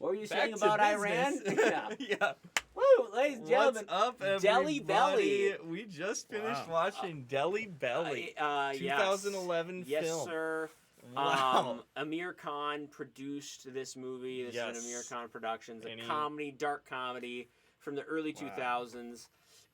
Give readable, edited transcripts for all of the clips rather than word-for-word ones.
What were you Back saying to about Iran? business. Yeah. Yeah. Woo, ladies and gentlemen. What's up, everybody? Delhi Belly. We just finished watching Delhi Belly, Yes. 2011 Yes, film. sir. Wow. Amir Khan produced this movie. This is an Amir Khan Productions, a comedy, dark comedy from the early 2000s,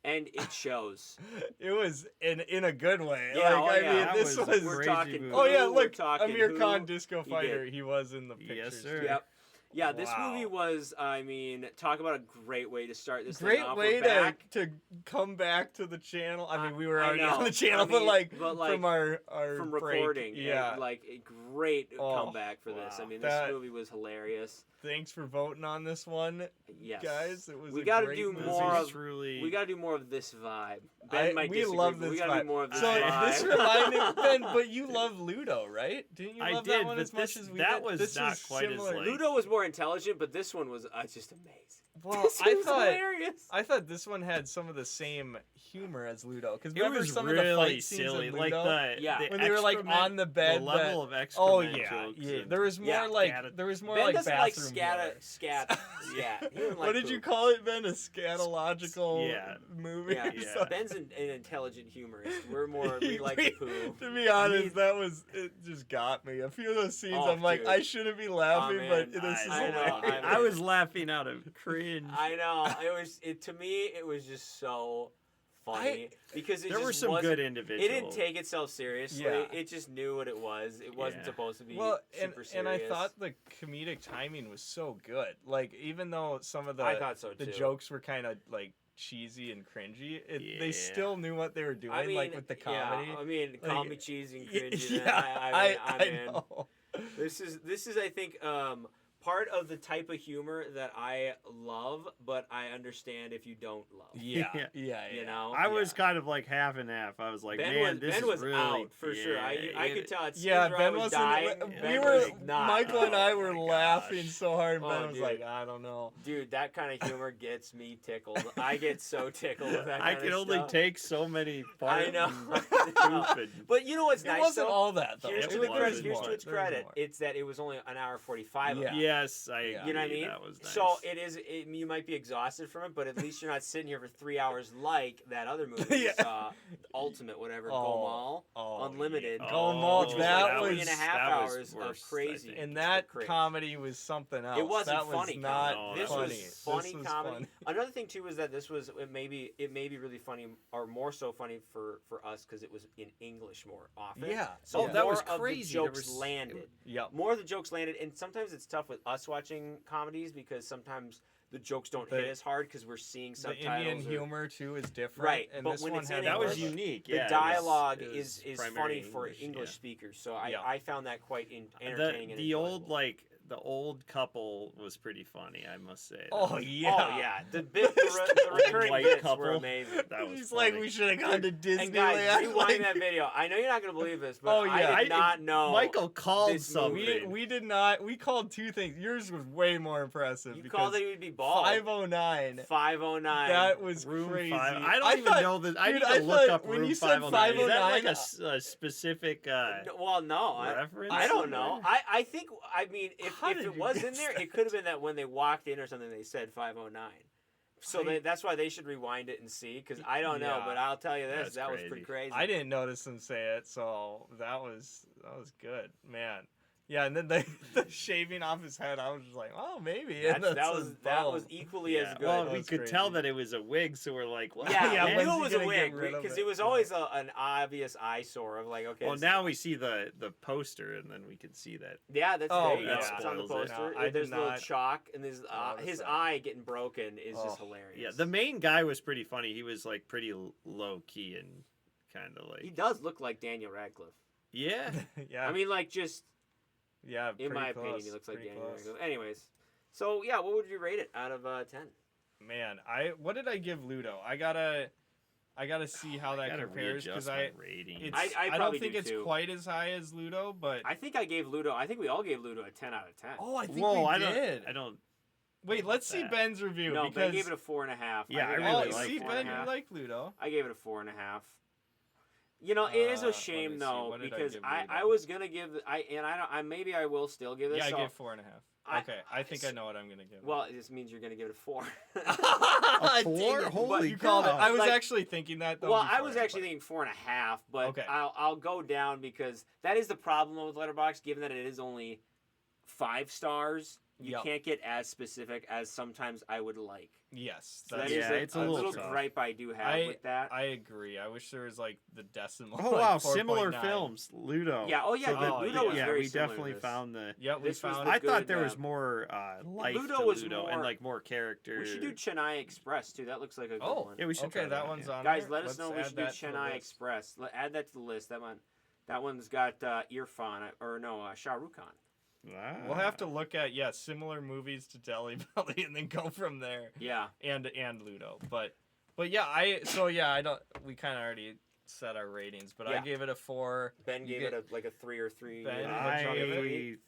and it shows. It was in a good way. Yeah, like, oh, I yeah. mean, this was. We're talking. Oh yeah, we're look, talking Amir Khan, Disco Fighter. He was in the pictures. Yes, sir. Yep. Yeah, this Wow. movie was, I mean, talk about a great way to start this thing Great off. way We're back. to come back to the channel. I mean, we were already know. on the channel, I mean, but from our from break. recording. Yeah. And, like, a great comeback for this. wow. I mean, this movie was hilarious. Thanks for voting on this one, Yes. guys. It was we a got to great do movie. more of truly... We got to do more of this vibe. Ben might we disagree, love but this we got to vibe. do more of this So vibe. this reminded Ben, but you love Ludo, right? Didn't you I love did, that one but as much this- as we that did? was This not was quite as, similar. like- Ludo was more intelligent, but this one was just amazing. Well, This I was thought hilarious. I thought this one had some of the same humor as Ludo, because It remember was some really of the fight silly, scenes in like Ludo? the when they were like excrement, on the bed. the level of Oh excrement yeah, jokes yeah. and- There was more Yeah. like there was more Ben like doesn't like bathroom humor. scat. Yeah. He didn't like What did you poop. call it, Ben? A scatological Yeah. movie? Yeah, or Yeah. something? Ben's an intelligent humorist. We're more, we like the poo. To be honest, it just got me. A few of those scenes, Oh, I'm like, dude. I shouldn't be laughing, Oh, but man. this is I know, hilarious. I was laughing out of cringe. I know. To me, it was just so funny because it There just were some wasn't- good individuals. It didn't take itself seriously. Yeah. It just knew what it was. It wasn't Yeah. supposed to be Well, super serious. and I thought the comedic timing was so good. Like, even though some of the I thought so, the too. jokes were kind of like cheesy and cringy, they Yeah. still knew what they were doing. I mean, like with the comedy. Yeah, I mean, Like, call me cheesy and cringy. Yeah, I'm I in. know. This is I think part of the type of humor that I love, but I understand if you don't love. Yeah, Yeah. yeah, You know? I was kind of like half and half. I was like, man, this Ben is was really out for sure. yeah, I could tell. It Yeah, Ben Ben was wasn't. dying. We Ben were was not. Michael and I Oh were my laughing gosh. so hard. Ben Oh, was dude. like, I don't know. Dude, that kind of humor gets me tickled. I get so tickled with that I kind can of only stuff. take so many parts. I know. Stupid. But you know what's It nice wasn't though? all that though. Here's It to, was. the credit, There's here's more. to its There's credit. more. It's that it was only an hour 45 of Yeah. it. Yes, I. Yeah. You know what I agree. mean? That was nice. So you might be exhausted from it, but at least you're not sitting here for 3 hours like that other movie we Yeah. saw, Ultimate, whatever, Go Mall, Unlimited. yeah. Go Mall, which was that like was- 3.5 that was hours worse, of crazy. I think. And that crazy. comedy was something else. It wasn't that funny was not comedy. This funny. was funny This was comedy. funny. Another thing too was that this was it may be really funny or more so funny for us because it was in English more often. Yeah. So Oh, that was more of the crazy. There jokes was- landed. Yep. More of the jokes landed, and sometimes it's tough with us watching comedies because sometimes the jokes don't hit as hard because we're seeing The subtitles. Indian or- humor too is different. Right, And but this when one it's had in that was English, unique. The Yeah, it was- dialogue it was is primarily funny for English yeah. speakers, so Yeah. I found that quite entertaining. and The old enjoyable. the old couple was pretty funny, I must say. Oh yeah. Oh yeah, the recurring white bits couple. were amazing. That was He's like, funny. we should have gone to Disneyland. And guys, rewind like- that video. I know you're not gonna believe this, but Oh, yeah. I did not know. Michael called this something. movie. We did not. We called two things. Yours was way more impressive. You because called it he would be bald. 509. 509. That was Room crazy. 5. I don't even thought- know that. I dude, need I to look thought up when Room you said 509. Is that like 509, a specific? Well, no, reference I don't know. somewhere? I think. I mean, if How did it you was in guess there, that? it could have been that when they walked in or something, they said 509. So that's why they should rewind it and see, because I don't know, Yeah. but I'll tell you this, That's that was crazy. pretty crazy. I didn't notice him say it, so that was good, man. Yeah, and then the shaving off his head, I was just like, oh, maybe. And that that's was his that bald. was equally as Yeah. good. Well, That we was could crazy. tell that it was a wig, so we're like, well, Yeah, Yeah, we when's knew he it was a gonna get wig rid of because it? it was always an obvious eyesore of like, okay. Well, this- now we see the poster, and then we can see that. Yeah, that's Oh, there you go. yeah. It's on the Spoils it. poster. No, I There's did a little not chalk, and his notice that. eye getting broken is just Oh. hilarious. Yeah, the main guy was pretty funny. He was like pretty low key and kind of like. he does look like Daniel Radcliffe. Yeah. yeah. I mean, like just yeah. in my pretty opinion, close, he looks like pretty Daniel close. Radcliffe. Anyways, so yeah, what would you rate it out of 10? Man, what did I give Ludo? I gotta see how that gotta compares because readjust my rating. it's, I don't probably think do it's too. quite as high as Ludo, but I think we all gave Ludo a 10 out of 10. oh, I think Whoa, we I did. don't. Wait, let's see that. Ben's review No, because Ben gave it a 4.5. Yeah, I gave it really a like see it. Ben, 4.5. you like Ludo. I gave it a 4.5. You know, it is let a me shame see. though What did I because give I Ludo? was gonna give maybe I will still give this. Yeah, I so gave 4.5. Okay, I think I know what I'm gonna give. Well, this means you're gonna give it a 4. A 4? Dang it. Holy You called it. cow. I was Like- actually thinking that though. Well, I before, was actually thinking 4.5, but Okay. I'll go down because that is the problem with Letterboxd. Given that it is only 5 stars, you Yep. can't get as specific as sometimes I would like. Yes, So that's, that is it's a a little little tough. gripe I do have with that. I agree. I wish there was like the decimal. Oh like wow, similar 4.9. films. Ludo. Yeah. Oh yeah. Oh, Ludo was yeah, very we similar to definitely this. found the. Yep, we This was found. the I thought good, there was more life Ludo to was Ludo more- and like more character. We should do Chennai Express too. That looks like a good Oh, one. Yeah, we should okay, try that that, one's yeah. on. Guys, there. let us Let's know. We add should do that to the Chennai list. Express. Add that to the list. That one's got Irfan Shah Rukh Khan. Wow. We'll have to look at similar movies to Delhi Belly and then go from there. Yeah. And Ludo, but yeah, I don't. We kind of already set our ratings, but I Yeah. gave it a 4. Ben You gave get- it a 3 or 3. Ben, I, what'd you give it?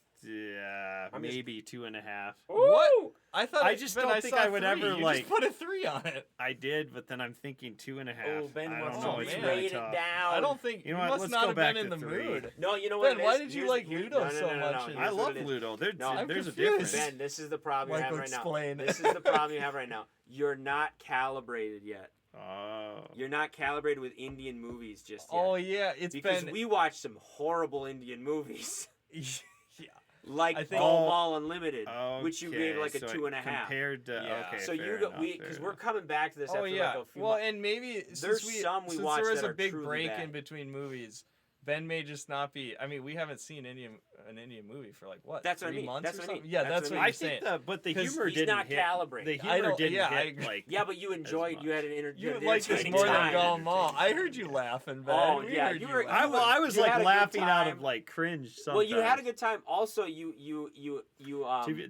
I'm just- maybe 2.5. What? I thought I it- just Ben, don't I think saw I would 3. ever, You like- just put a 3 on it. I did, but then I'm thinking 2.5. Oh, Ben I wants don't to know. It's man. really rate it tough. down. I don't think You know you what, must let's not go have back been in to the 3. mood. No, you know what? Ben, it why is? did you Here's- like here- Ludo no, so no, no, no, much? here's I what love it is. Ludo. There's No, I'm there's a confused. difference. Ben, this is the problem you Michael, have right explain. now. This is the problem you have right now. You're not calibrated yet. Oh. You're not calibrated with Indian movies just yet. Oh yeah, it's because been. we watched some horrible Indian movies. yeah. Like I think- Golmaal Mall Unlimited, which you gave Okay, like a so 2.5. Compared to Yeah. okay. So you fair go enough, fair because we're enough. coming back to this Oh after yeah. like a few Well, months. and maybe There's some we since watched there was that a are big truly break bad. in between movies, Ben may just not be. I mean, we haven't seen an Indian movie for like what? That's what I 3 mean. months That's or what I something. mean. Yeah, That's that's what what I you're I think saying. but the 'Cause humor he's didn't not hit. calibrated. The I humor don't- didn't yeah, I hit agree. like. Yeah, but you enjoyed. much. You had an You an like this entertaining more than time. Golmaal. I heard you laughing, Ben. Oh, We yeah, heard you were- laughing. I was You like had a good laughing out time. of like cringe. Sometimes. Well, you had a good time. Also, you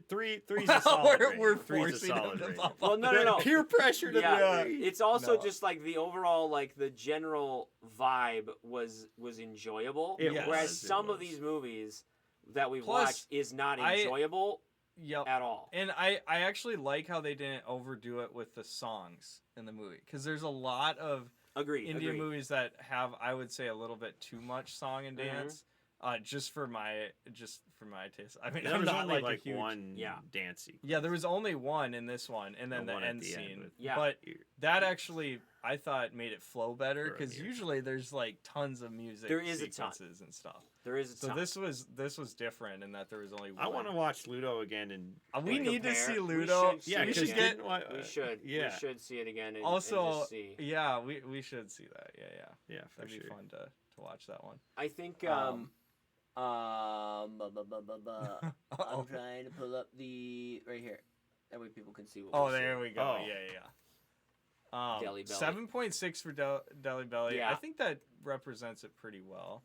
Three's a solid rating. we're Three's a forcing him solid to rating. bump Well, up no, no, no. Peer pressure to Yeah, the it's also No. just like the overall like the general vibe was enjoyable. It Whereas was, it some of was. these movies that we've Plus, watched is not I- enjoyable Yep. at all. And I actually like how they didn't overdo it with the songs in the movie because there's a lot of Agreed. Indian agreed. movies that have, I would say, a little bit too much song and dance. Just for my taste. I mean, There I'm was not only like, like a huge. one Yeah. dance sequence. Yeah, there was only one in this one, and then And the one at end the end scene. with- Yeah. But that actually, I thought, made it flow better Or a because music. usually there's like tons of music. There is a ton. sequences and stuff. There is a So ton. this was different in that there was only one. I want to watch Ludo again and We and need to compare. see We Ludo. should see yeah, it we should again. get. We should. Yeah. We should see it again. And Also, just see. yeah, we should see that. Yeah, yeah, for that'd sure. be fun to watch that one. I think. I'm trying to pull up the right here. That way people can see what. Oh, we're there seeing. we go. Oh. Yeah. Delhi Belly. 7.6 for Delhi Belly. Yeah. I think that represents it pretty well.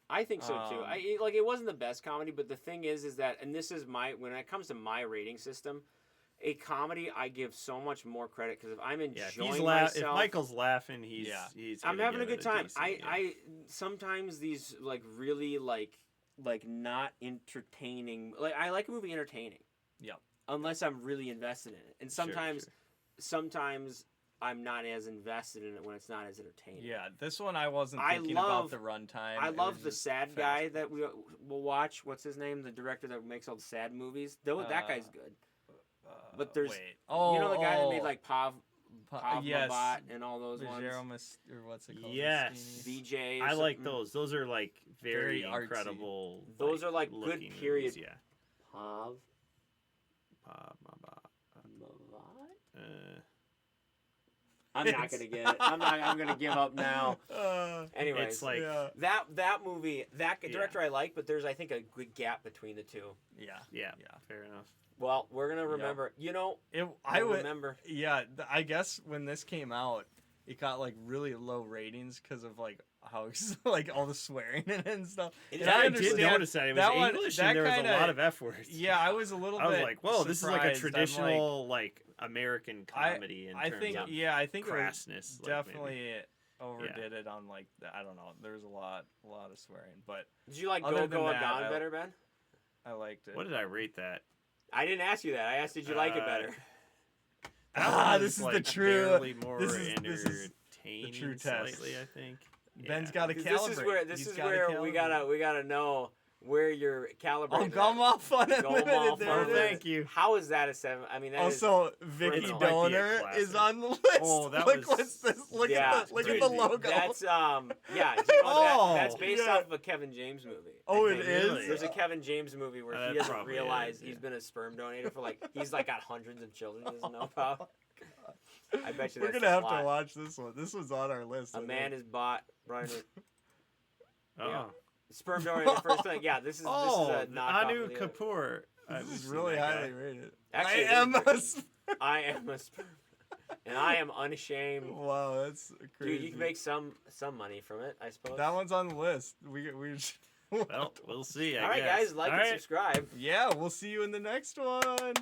I think so too. Um, It wasn't the best comedy, but the thing is that, and this is when it comes to my rating system, a comedy I give so much more credit because if I'm Yeah, enjoying if myself, Michael's laughing, he's Yeah. he's. I'm gonna having a give good it time. decent, yeah. I sometimes these like really like not entertaining. Like I like a movie entertaining. Yep. Unless I'm really invested in it, and Sure, sometimes I'm not as invested in it when it's not as entertaining. Yeah, this one I wasn't I thinking love- about the runtime. I It love was the just sad fast. guy that we will watch. What's his name? The director that makes all the sad movies. Though that guy's good. But there's- wait. You know the guy that made like Pav yes. Mabat and all those Vigero ones. Mas- or what's it called? Yes. Mastini? BJ. or I like something. those. Those are like very, Very artsy. incredible. Those are, like, good looking period- movies, yeah. Pav Mabat. Mabat. I'm not gonna get it. I'm gonna give up now. Anyways, It's like yeah. that movie, that Yeah. director I like, but there's I think a good gap between the two. Yeah. yeah, Yeah. fair enough. Well, we're gonna remember. You know, I we'll would. remember. Yeah, I guess when this came out, it got like really low ratings because of like how like all the swearing in it and stuff. It And is- I did understand notice that it was that one- English that and there was a kinda- lot of F words. Yeah, I was a little I was bit. like, whoa, this is like a surprised. I'm traditional like American comedy in I terms think of I think it was crassness. like, definitely overdid it on like I don't know. There was a lot of swearing, but Did you like Other Go than Go that, Gone better, Ben? I liked it. What did I rate that? I didn't ask you that. I asked, did you like it better? That Ah, one this was, is the true- barely more this is entertaining. true test. Slightly, I think. Ben's Yeah. got to 'Cause calibrate. this He's is gotta where we calibrate. gotta know where you're calibrating. Gummoff Unlimited. Gummoff There it Unlimited. is. Thank you. How is that a 7? I mean, that Also, Vicky It might be a Donor classic. is on the list. Oh, that Look, was- what's this? Look Yeah, at the dude, logo. That's yeah. You know, that's based yeah. off of a Kevin James movie. Oh, I it think. is? There's a Kevin James movie where he That doesn't probably realize is, he's yeah. been a sperm donator for he's got hundreds of children he doesn't know about. I bet you We're that's gonna the have plot. to watch this one. This was on our list. A I man think. is bought. Brian, Oh. yeah. Sperm donor. The first thing. Yeah, this is Oh, a knockoff. Anu of the other. Kapoor. This is really highly rated. Actually, I am it a. is I am a sperm, and I am unashamed. Wow, that's crazy. Dude, you can make some money from it, I suppose. That one's on the list. We. Well, we'll see. All right, guys, like All and right. subscribe. Yeah, we'll see you in the next one.